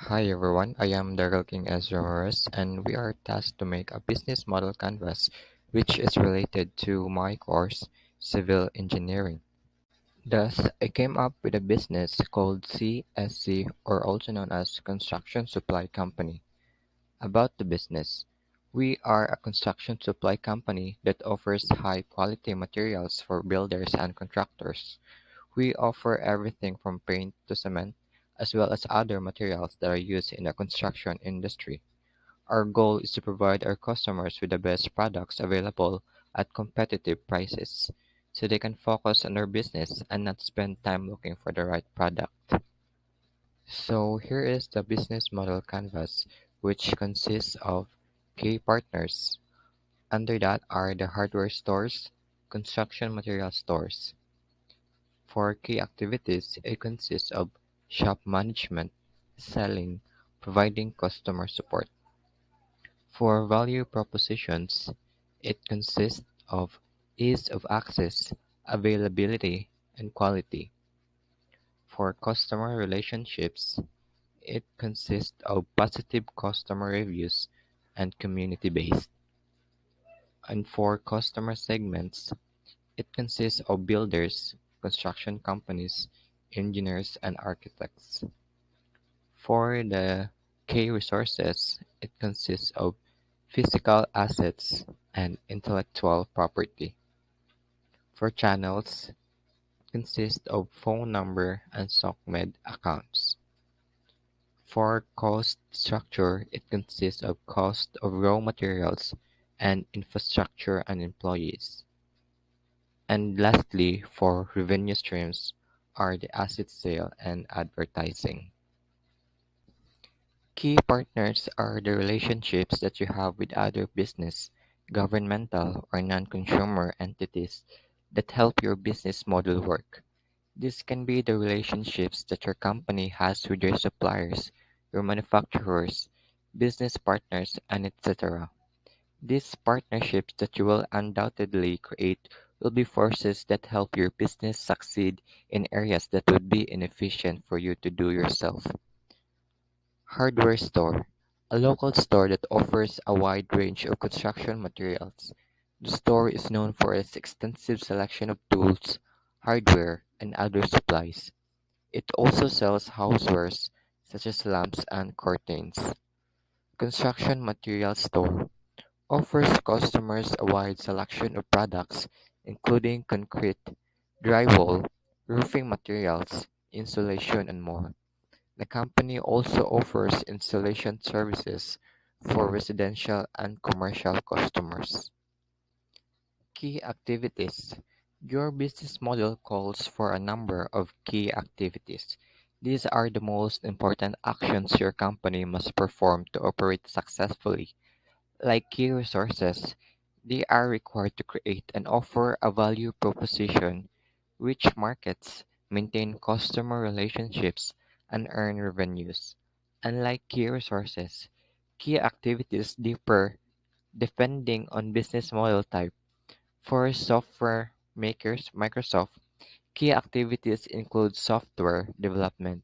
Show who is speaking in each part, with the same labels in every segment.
Speaker 1: Hi everyone, I am Daryl King Ezra Morris, and we are tasked to make a business model canvas which is related to my course, Civil Engineering. Thus, I came up with a business called CSC, or also known as Construction Supply Company. About the business, we are a construction supply company that offers high quality materials for builders and contractors. We offer everything from paint to cement, as well as other materials that are used in the construction industry. Our goal is to provide our customers with the best products available at competitive prices, so they can focus on their business and not spend time looking for the right product. So here is the business model canvas, which consists of key partners. Under that are the hardware stores, construction material stores. For key activities, it consists of shop management, selling, providing customer support. For value propositions, it consists of ease of access, availability, and quality. For customer relationships, it consists of positive customer reviews and community-based. And for customer segments, it consists of builders, construction companies, engineers, and architects. For the K resources, it consists of physical assets and intellectual property. For channels, it consists of phone number and SOCMED accounts. For cost structure, it consists of cost of raw materials and infrastructure and employees. And lastly, for revenue streams are the asset sale and advertising. Key partners are the relationships that you have with other business, governmental, or non-consumer entities that help your business model work. This can be the relationships that your company has with your suppliers, your manufacturers, business partners, and etc. These partnerships that you will undoubtedly create will be forces that help your business succeed in areas that would be inefficient for you to do yourself. Hardware store, a local store that offers a wide range of construction materials. The store is known for its extensive selection of tools, hardware, and other supplies. It also sells housewares such as lamps and curtains. Construction materials store offers customers a wide selection of products including concrete, drywall, roofing materials, insulation, and more. The company also offers installation services for residential and commercial customers. Key activities. Your business model calls for a number of key activities. These are the most important actions your company must perform to operate successfully. Like key resources, they are required to create and offer a value proposition which markets, maintain customer relationships, and earn revenues. Unlike key resources, key activities differ depending on business model type. For software makers, Microsoft, key activities include software development.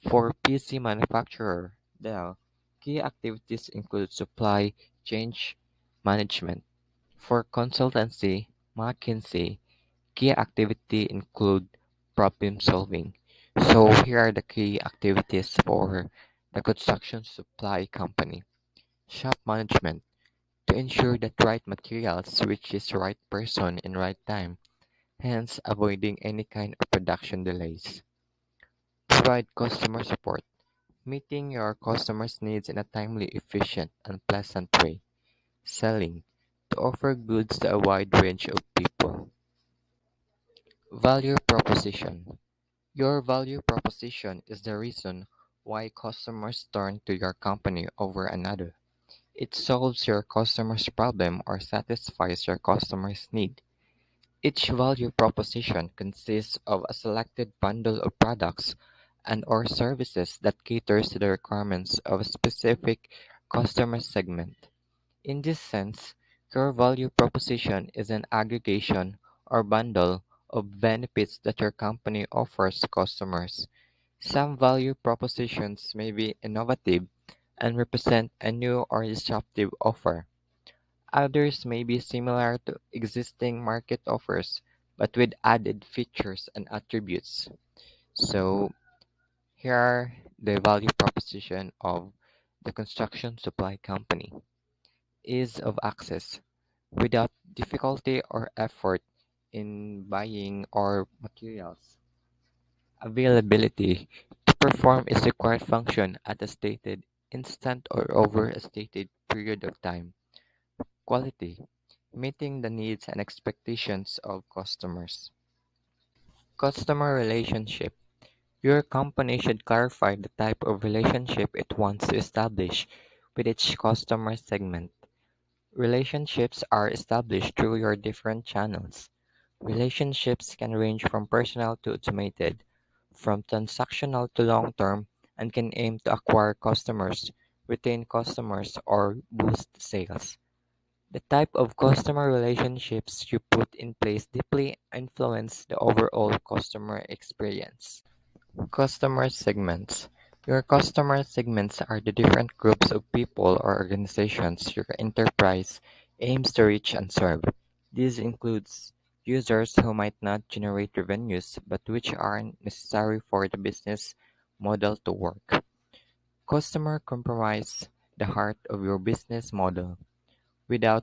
Speaker 1: For PC manufacturer, Dell, key activities include supply change management. For consultancy, McKinsey, key activity include problem solving. So here are the key activities for the construction supply company. Shop management to ensure that right materials reaches the right person in right time, hence avoiding any kind of production delays. Provide customer support, meeting your customers' needs in a timely, efficient, and pleasant way. Selling, to offer goods to a wide range of people. Value proposition. Your value proposition is the reason why customers turn to your company over another. It solves your customer's problem or satisfies your customer's need. Each value proposition consists of a selected bundle of products and or services that caters to the requirements of a specific customer segment. In this sense, your value proposition is an aggregation or bundle of benefits that your company offers to customers. Some value propositions may be innovative and represent a new or disruptive offer. Others may be similar to existing market offers but with added features and attributes. So, here are the value proposition of the construction supply company. Ease of access without difficulty or effort in buying or materials. Availability to perform its required function at a stated instant or over a stated period of time. Quality meeting the needs and expectations of customers. Customer relationship. Your company should clarify the type of relationship it wants to establish with each customer segment. Relationships are established through your different channels. Relationships can range from personal to automated, from transactional to long term, and can aim to acquire customers, retain customers, or boost sales. The type of customer relationships you put in place deeply influence the overall customer experience. Customer segments. Your customer segments are the different groups of people or organizations your enterprise aims to reach and serve. This includes users who might not generate revenues but which are necessary for the business model to work. Customer comprise the heart of your business model. Without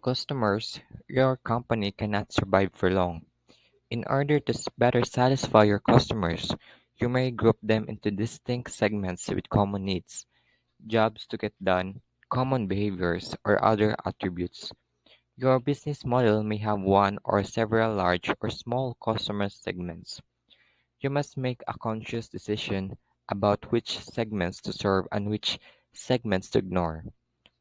Speaker 1: customers, your company cannot survive for long. In order to better satisfy your customers, you may group them into distinct segments with common needs, jobs to get done, common behaviors, or other attributes. Your business model may have one or several large or small customer segments. You must make a conscious decision about which segments to serve and which segments to ignore.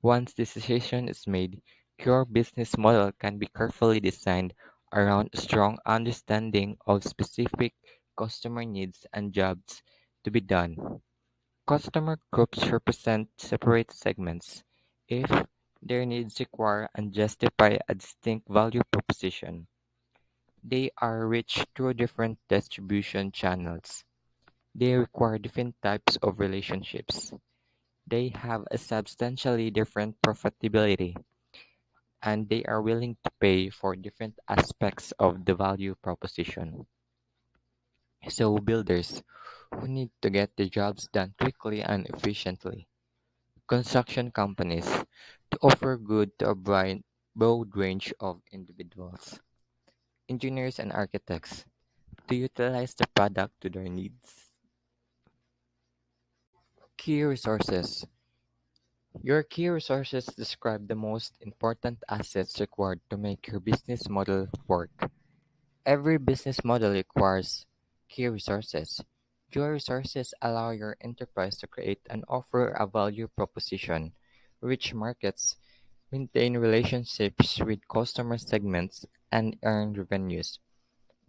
Speaker 1: Once this decision is made, your business model can be carefully designed around a strong understanding of specific customer needs and jobs to be done. Customer groups represent separate segments if their needs require and justify a distinct value proposition. They are reached through different distribution channels. They require different types of relationships. They have a substantially different profitability and they are willing to pay for different aspects of the value proposition. So, builders who need to get the jobs done quickly and efficiently, construction companies to offer good to a broad range of individuals, engineers and architects to utilize the product to their needs. Key resources. Your key resources describe the most important assets required to make your business model work. Every business model requires key resources. Your resources allow your enterprise to create and offer a value proposition, reach markets, maintain relationships with customer segments, and earn revenues.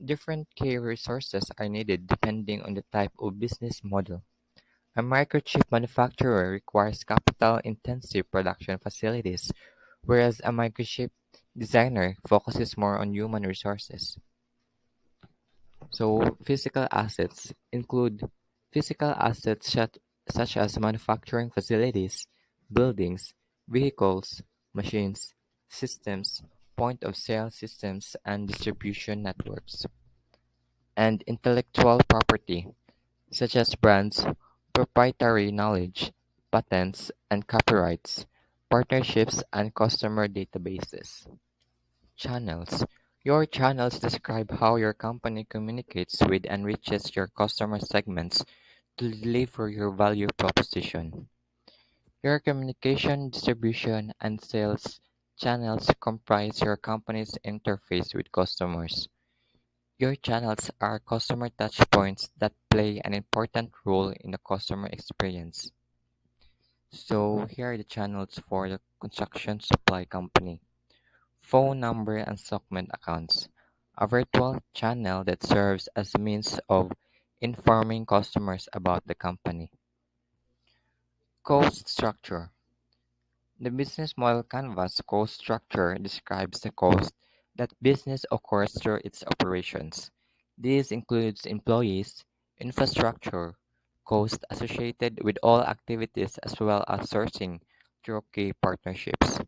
Speaker 1: Different key resources are needed depending on the type of business model. A microchip manufacturer requires capital-intensive production facilities, whereas a microchip designer focuses more on human resources. So physical assets include physical assets such as manufacturing facilities, buildings, vehicles, machines, systems, point of sale systems, and distribution networks. And intellectual property, such as brands, proprietary knowledge, patents, and copyrights, partnerships, and customer databases. Channels. Your channels describe how your company communicates with and reaches your customer segments to deliver your value proposition. Your communication, distribution, and sales channels comprise your company's interface with customers. Your channels are customer touchpoints that play an important role in the customer experience. So, here are the channels for the construction supply company. Phone number and segment accounts, a virtual channel that serves as a means of informing customers about the company. Cost structure. The business model canvas cost structure describes the cost that business occurs through its operations. This includes employees, Infrastructure, cost associated with all activities as well as sourcing through key partnerships.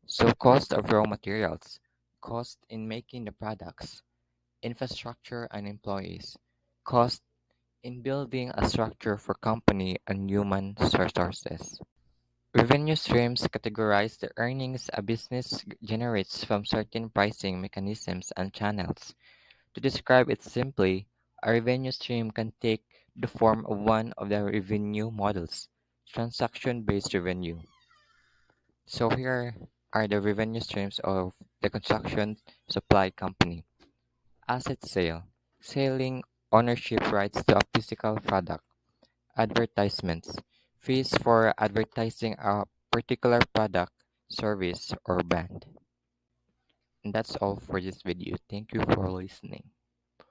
Speaker 1: So cost of raw materials, cost in making the products, infrastructure and employees, cost in building a structure for company and human resources. Revenue streams categorize the earnings a business generates from certain pricing mechanisms and channels. To describe it simply, a revenue stream can take the form of one of the revenue models, transaction-based revenue. So here are the revenue streams of the construction supply company. Asset sale, selling ownership rights to a physical product. Advertisements, fees for advertising a particular product, service, or brand. And that's all for this video. Thank you for listening.